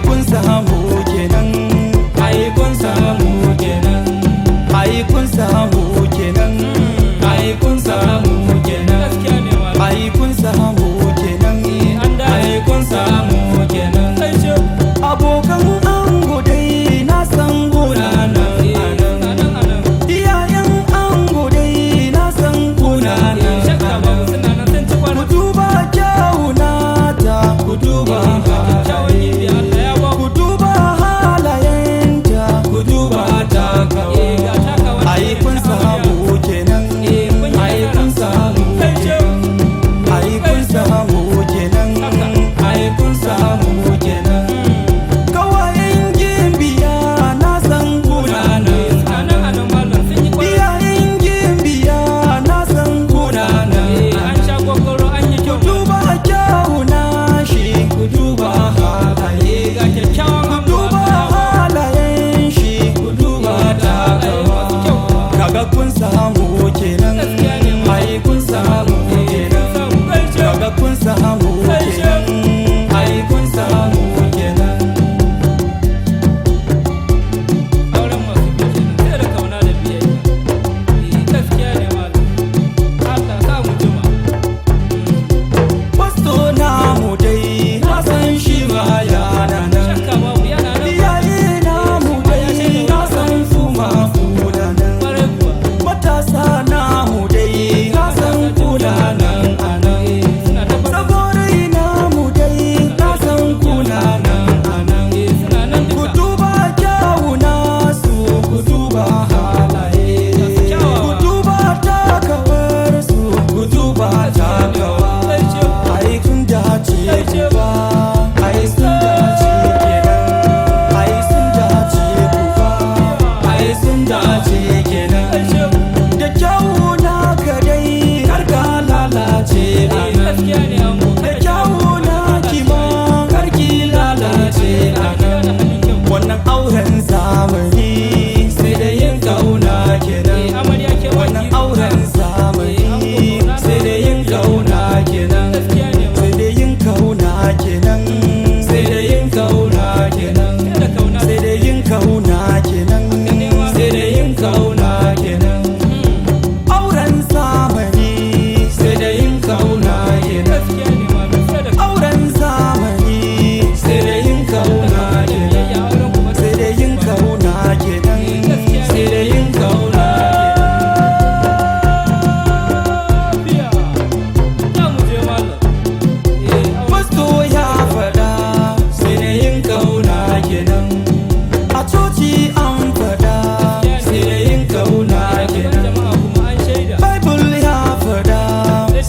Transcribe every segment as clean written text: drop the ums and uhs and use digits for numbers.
kun samu kenan, ai kun samu kenan, ai kun samu kenan, ai kun samu kenan, ai kun samu kenan, ai kun samu kenan. Abokan ango dai na san gona nan, iyayen ango dai na san gona nan. Ku duba kyawu nata, ku duba ku duba halayenta, ku duba takawa. Ai kun samu kenan, ai kun samu kenan, ai kun samu kenan, ai kun samu kenan. Kawayen gimbiya na san kuna nan, iyayen gimbiya na san kuna nan. Ku duba kyawu nashi, ku duba halaye, ku duba halayen shi, ku duba takawa. Kaga kun samu kenan, ai kun samu kenan, kaga kun samu kenan, ai kun samu kenan. Pasto namu dai na san shi ma yana nan, iyaye namu dai na san su ma kuna nan, matasa namu dai na san kuna nan a nan, saborai namu dai na san kuna nan a nan. Ku duba kyawu nasu, ku duba halaye, ku duba takawarsu, ku duba takawa. Ai kun dace ba, ai sun dace kenan, ai sun dace kuwa, ai sun dace kenan. Da kyawu naka dai kar ka lalace a nan, da kyawu naki ma kar ki lalace a nan. Wannan auren zamani sai da yin kauna kenan, wannan auren zamani sai da yin kauna kenan, sai da yin kauna kenan, sai da yin kauna kenan, sai da yin kauna kenan, sai da yin kauna kenan. Auren zamani sai da yin kauna kenan, auren zamani sai da yin kauna kenan, sai da yin kauna kenan, sai da yin kauna kenan. Pasto ya faɗa sai da yin kauna kenan, a coci an faɗa sai da yin kauna kenan, Bible ya faɗa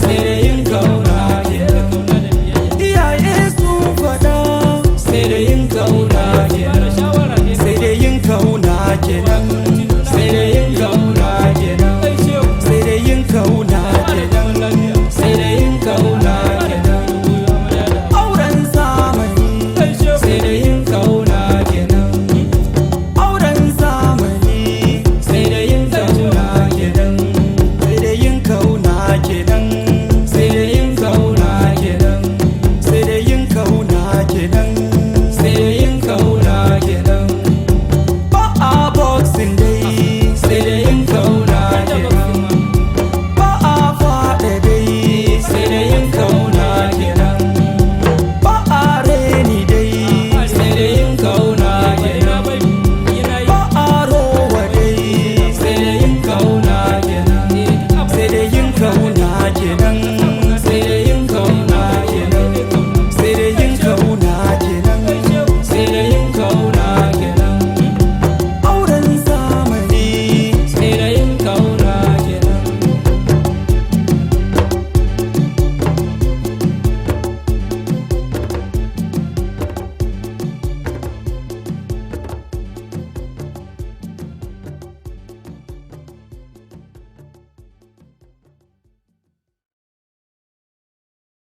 sai da yin kauna kenan, iyaye sun faɗa sai da yin kauna kenan.